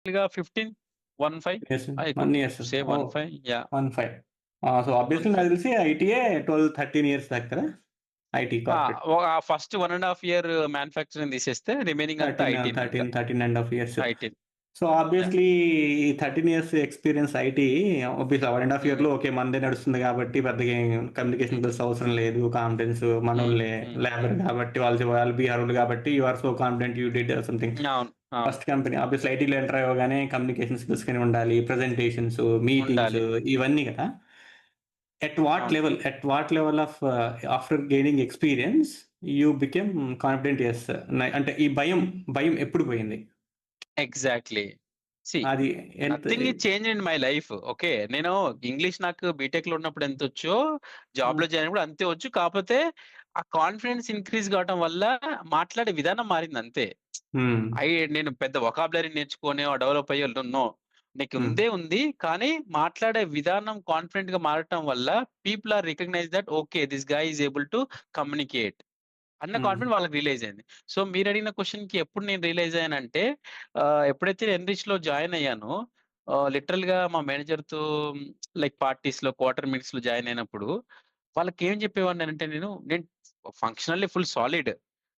గా 15, 15 years, I 1 could years. Say oh! 15 yeah! 15. So, obviously నాకు 15. తెలిసి ఐటీయే 12, 13 ఇయర్స్ దాకా కదా! IT corporate. ఆ ఫస్ట్ 1 ½ ఇయర్ మ్యానుఫ్యాక్చరింగ్ తీసేస్తే రిమైనింగ్ అంతా 13, ఐటీనే ఇంకా. 13, 13 ½ years. IT. So, yeah! Obviously ఈ 13 ఇయర్స్ ఎక్స్‌పీరియన్స్ ఐటీ ఆబ్వియస్లీ 1 ½ హ్మ్. ఇయర్‌లో ఓకే. మనదే నడుస్తుంది కాబట్టి పెద్దగా కమ్యూనికేషన్ హ్మ్. స్కిల్స్ అవసరం లేదు. కాన్ఫిడెన్స్ హ్మ్. మనోళ్ళే హ్మ్. లేబర్ కాబట్టి వాళ్ళు బీ అర్హులు కాబట్టి you are so confident you did something. అవును. అవును. ఫస్ట్ కంపెనీ ఆబ్వియస్లీ ఐటీలో ఎంటర్ అవ్వగానే కమ్యూనికేషన్ స్కిల్స్ గాని ఉండాలి. ప్రెజెంటేషన్స్, మీటింగ్స్ ఉండాలి. ఇవన్నీ కదా! అవును. At what level of after gaining experience you became confident? Yes. అంటే ఈ భయం ఎప్పుడు పోయింది? ఎగ్జాక్ట్‌లీ. సీ అది ఎంత nothing is change in my life. Okay. నేను ఇంగ్లీష్ నాకు బీటెక్‌లో ఉన్నప్పుడు ఎంతొచ్చో హ్మ్. జాబ్‌లో జాయిన్ అయినప్పుడు అంతే వచ్చు. కాపోతే ఆ కాన్ఫిడెన్స్ ఇంక్రీజ్ కావటం వల్ల మాట్లాడే విధానం మారిందంతే. హ్మ్. నేను పెద్ద వొకాబులరీ నేర్చుకొనో, డెవలప్ అయ్యో నో. నీకు హ్మ్. ఉందే ఉంది. కానీ మాట్లాడే విధానం కాన్ఫిడెంట్‌గా మారటం వల్ల people are recognize that okay. This guy is able to communicate అన్న హ్మ్. కాన్ఫిడెంట్ వాళ్ళకి రియలైజ్ అయింది. సో మీరడిగిన క్వెషన్‌కి ఎప్పుడు నేను రియలైజ్ అయ్యానంటే ఎప్పుడైతే ఎన్‌రిచ్‌లో జాయిన్ అయ్యానో లిటరల్‌గా మా మేనేజర్‌తో లైక్ పార్టీస్‌లో, క్వార్టర్ మీట్స్‌లో జాయిన్ అయినప్పుడు వాళ్ళకేం చెప్పేవాడినంటే నేను ఫంక్షనల్లీ ఫుల్ సాలిడ్.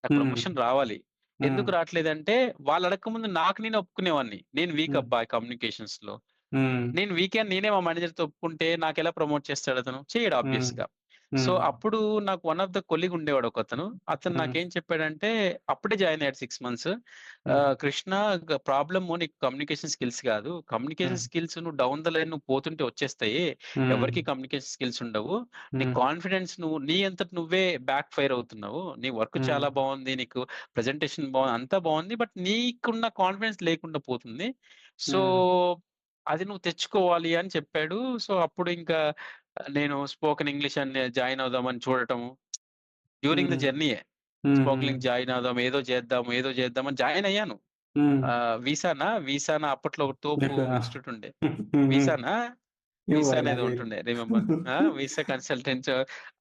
నాకు హ్మ్. ప్రమోషన్ రావాలి. హ్మ్. ఎందుకు రాట్లేదంటే వాళ్ళు అడక్కముందు నాకు నేను ఒప్పుకునేవాడిని. నేను వీక్ హ్మ్. అబ్బా కమ్యూనికేషన్స్‌లో. హ్మ్. నేను వీకే అని నేనే మా మేనేజర్‌తో ఒప్పుకుంటే నాకెలా ప్రమోట్ చేస్తాడతను? చేయడు హ్మ్. ఆబ్వియస్‌గా. సో, హ్మ్. అప్పుడు నాకు వన్ ఆఫ్ ద కొలీగ్ ఉండేవాడు ఒకతను. అతను హ్మ్. నాకేం చెప్పాడంటే అప్పుడే జాయిన్ అయ్యాడు 6 మంత్స్. హ్మ్. "కృష్ణ ప్రాబ్లము నీకు కమ్యూనికేషన్ స్కిల్స్ కాదు. హ్మ్. కమ్యూనికేషన్ స్కిల్స్ నువ్వు డౌన్ ద లైన్ నువ్వు పోతుంటే వచ్చేస్తాయి. హ్మ్. ఎవరికీ కమ్యూనికేషన్ స్కిల్స్ ఉండవు. నీ హ్మ్. కాన్ఫిడెన్స్ నీ అంతట నువ్వే బ్యాక్ ఫైర్ అవుతున్నావు. నీ వర్క్ హ్మ్. చాలా బావుంది. నీకు ప్రెజెంటేషన్ బావుంది. అంతా బావుంది. బట్ నీకున్న కాన్ఫిడెన్స్ లేకుండా పోతుంది. సో, హ్మ్. అది నువ్వు తెచ్చుకోవాలి" అని చెప్పాడు. సో, అప్పుడు ఇంకా నేను స్పోకెన్ ఇంగ్లీష్ అని జాయిన్ అవుదామని చూడటము. డ్యూరింగ్ ద హ్మ్. జర్నీయే. హుహు. స్పోకెన్‌కి జాయిన్ అవుదాం, ఏదో చేద్దాం అని జాయిన్ అయ్యాను. హ్మ్. వీసానా అప్పట్లో ఒక తోపు మీకు ఇన్‌స్టిట్యూట్ ఉండే. హ్మ్. వీసానా? ఏమో వీసా మరి అనేది నాకు తెలీదు. ఉంటుండే remember. Visa consultants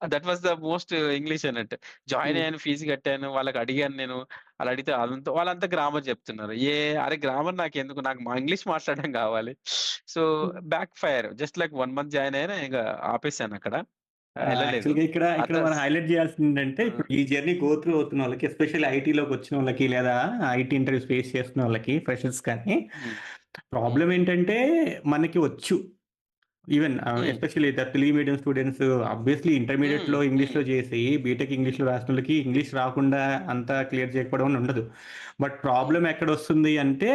that was the most English అన్నట్టు. జాయిన్ హ్మ్. అయ్యాను, ఫీస్ కట్టాను. వాళ్ళకి అడిగాను నేను. అలా అడిగితే వాళ్ళంతా గ్రామర్ చెప్తున్నారు. అరే గ్రామర్ నాకెందుకు? నాకు ఇంగ్లీష్ మాట్లాడడం కావాలి. So, back fire just like 1 month join అయ్యాను. ఇంక ఆపేసానక్కడ. ఎళ్ళలేదు. యాక్చువల్‌గా ఇక్కడ మనం అదర్స్ హైలైట్ చేయాల్సిందేంటంటే, హ్మ్. ఇప్పుడు ఈ జర్నీ గో త్రూ అవుతున్నోళ్ళకి, ఎస్పెషల్లీ ఐటీలోకొచ్చినోళ్ళకి లేదా ఐటీ ఇంటర్వ్యూస్ ఫేస్ చేస్తున్నోళ్ళకి, ఫ్రెషర్స్ కానీ, హ్మ్. హ్మ్. ప్రాబ్లమ్ ఏంటంటే మనకి వచ్చు. ఈవెన్ హ్మ్. Especially Telugu medium students obviously హ్మ్. ఇంటర్మీడియేట్‌లో హ్మ్. ఇంగ్లీష్‌లో చేసి, బీటెక్ ఇంగ్లీష్‌లో రాసినోళ్ళకి ఇంగ్లీష్ రాకుండా అంతా క్లియర్ చేయకపోవడం అని ఉండదు. బట్ హ్మ్. ప్రాబ్లమ్ ఎక్కడొస్తుంది అంటే,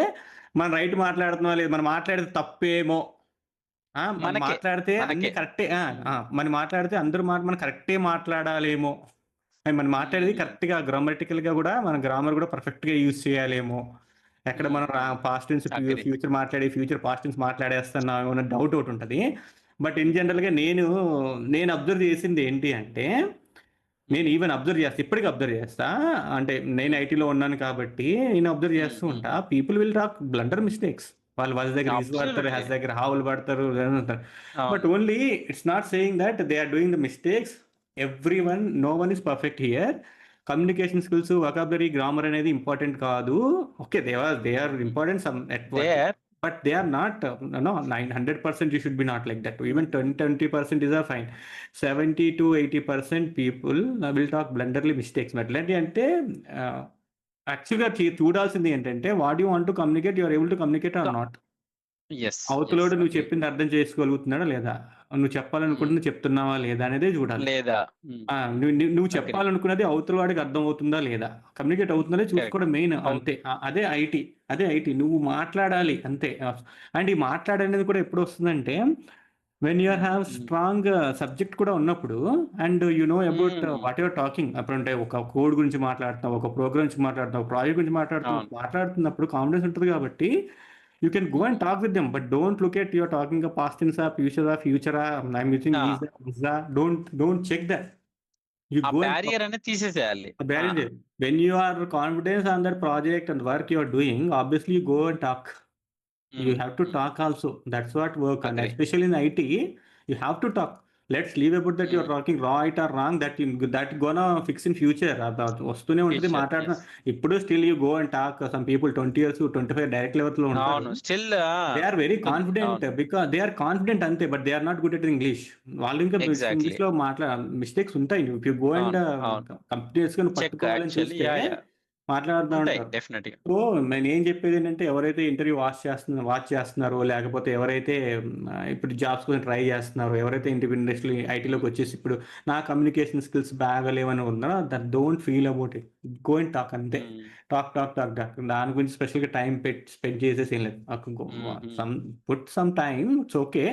మనం రైట్ మాట్లాడుతున్నామా లేదా, మనం మాట్లాడేది తప్పేమో. మనం మనకే. మాట్లాడితే అన్నీ మనకే. కరెక్టే. ఆ! ఆ! హ్మ్. మనం మాట్లాడితే అందరూ మనం కరెక్టే మాట్లాడాలేమో. మనం మాట్లాడేది హ్మ్. కరెక్ట్‌గా గ్రామటికల్‌గా గూడా మన గ్రామర్ గూడా పర్ఫెక్ట్‌గా యూజ్ చేయాలేమో. ఎక్కడ హ్మ్. మనం హ్మ్. Past tense agree. Future past tense మాట్లాడేస్తున్నామేమో అన్న డౌట్ ఒకటుంటది. బట్ ఇన్ హ్మ్. జనరల్‌గా నేను అబ్జర్వ్ చేసింది ఏంటి అంటే, నేను హ్మ్. ఈవెన్ అబ్జర్వ్ చేస్తా. ఇప్పటికి అబ్జర్వ్ చేస్తా. అంటే నేను హ్మ్. ఐటీలో ఉన్నాను కాబట్టి నేను అబ్జర్వ్ హ్మ్. చేస్తూ హ్మ్. ఉంటా. People will talk blunder mistakes. వాళ్ళు వజ్ దగ్గర ఈజ్ వాడతారు. అబ్సల్యూట్‌లీ. హాస్ దగ్గర హావులు వాడతారు. బట్ అవును. Only it's not saying that they are doing the mistakes. No one is perfect here. Communication skills, vocabulary, grammar అనేది ఇంపార్టెంట్ కాదు. Okay. They are hmm. Important they are but they are not 100% you should be not like that. Even hmm. 20% is fine. 70-80% people will talk బ్లండర్లీ mistakes. ఎట్లాంటి అంటే యాక్చువల్‌గా చూడాల్సింది ఏంటంటే what you want to communicate, you are able to communicate or క not. Yes. Yes. అవతలోడు నువ్వు agree. చెప్పింది అర్థం చేసుకోగలుగుతున్నాడా లేదా? నువ్వు హ్మ్. చెప్పాలనుకుంటుంది చెప్తున్నావా లేదా అనేదే చూడాలి. లేదా హ్మ్. నువ్వు అగ్రీ. చెప్పాలనుకున్నది అవతల వాడికి అర్థమవుతుందా లేదా? కమ్యూనికేట్ అవుతుందా లేదా కరెక్ట్. చూసుకోవడం మెయిన్ అవు అంతే. అదే ఐటీ. నువ్వు మాట్లాడాలి అంతే. అండ్ ఈ మాట్లాడనేది కూడా ఎప్పుడొస్తుందంటే వెన్ యూ హ్మ్. హ్యావ్ హ్మ్. స్ట్రాంగ్ సబ్జెక్ట్ కూడా ఉన్నప్పుడు అండ్ యూ నో అబౌట్ హ్మ్. What you're talking. అప్పుడంటే ఒక కోడ్ గురించి మాట్లాడుతున్నావు, ఒక ప్రోగ్రామ్ గురించి మాట్లాడుతున్నావు, ఒక ప్రాజెక్ట్ గురించి అవును. మాట్లాడుతున్నప్పుడు కాన్ఫిడెన్స్ ఉంటది కాబట్టి you can go and hmm. Talk with them. But don't look at your talking past టెన్సా, ఫ్యూచరా, I'm using ah! Is the. Don't check that. You ah go and talk barrier అనేది తీసేసేయాలి. ఆ! barrier. When you are confident on that project and work you are doing, obviously you go and talk. You హ్మ్. have to హ్మ్. talk also. That's what work. And agree. especially in IT, you have to talk. Let's leave about that your talking right or wrong, that gonna fix in future. వస్తూనే ఉంటుంది future. మాట్లాడుతున్నా. Yes. ఇప్పుడు still you go and talk some people 20 years 25 direct లెవెల్‌లో ఉంటారు. అవును. Still they are very confident అవును. Because they are confident అంతే. But they are not good at English. వాళ్ళు ఇంకా ఎగ్జాక్ట్‌లీ. ఇంగ్లీష్‌లో మిస్టేక్స్ ఉంటాయి. ఇఫ్ యూ గో అండ్ అవును. అవును. కంటిన్యూయస్‌గా చెక్ పట్టుకోవాలని యాక్చువల్లీ. చూస్తే యాహ్! మాట్లాడుతా ఉంటాయి ఉంటారు. డెఫినెట్‌గా. సో, నేనేం చెప్పేదేంటంటే ఎవరైతే ఇంటర్వ్యూ వాచ్ చేస్తున్నారో, లేకపోతే ఎవరైతే ఇప్పుడు జాబ్స్ కోసం ట్రై చేస్తున్నారో, ఎవరైతే ఇండస్ట్రీ ఐటీలోకి హ్మ్. వచ్చేసి ఇప్పుడు నా కమ్యూనికేషన్ స్కిల్స్ బాగా లేవని ఉన్నారో, don't feel about it. Go and talk అంతే. హ్మ్. టాక్. దాని గురించి స్పెషల్‌గా టైం స్పెండ్ చేసేసి ఏం లేదు. హుహు. Some time it's okay.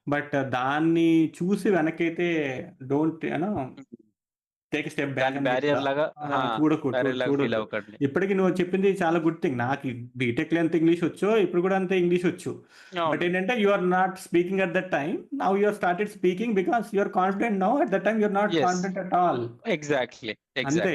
But దాన్ని చూసి వెనకైతే డోంట్ హ్మ్. టేక్ స్టెప్ బ్యాక్ దాన్ని అని చెప్పి బ్యారియర్‌లాగా బ్యారియర్‌లాగా ఫీల్ చూడొద్దు. అవ్వకండి. ఇప్పటికి నువ్వు చెప్పింది చాలా గుడ్ థింగ్. నాకు బీటెక్‌లో ఎంత ఇంగ్లీష్ వచ్చో, ఇప్పుడు కూడా అంతే ఇంగ్లీష్ వచ్చు. బట్ అవును. ఏంటంటే you are not speaking at that time. Now you have started speaking because you are confident now. At that time you are not yes. Confident at all. Exactly. అంతే. Exactly.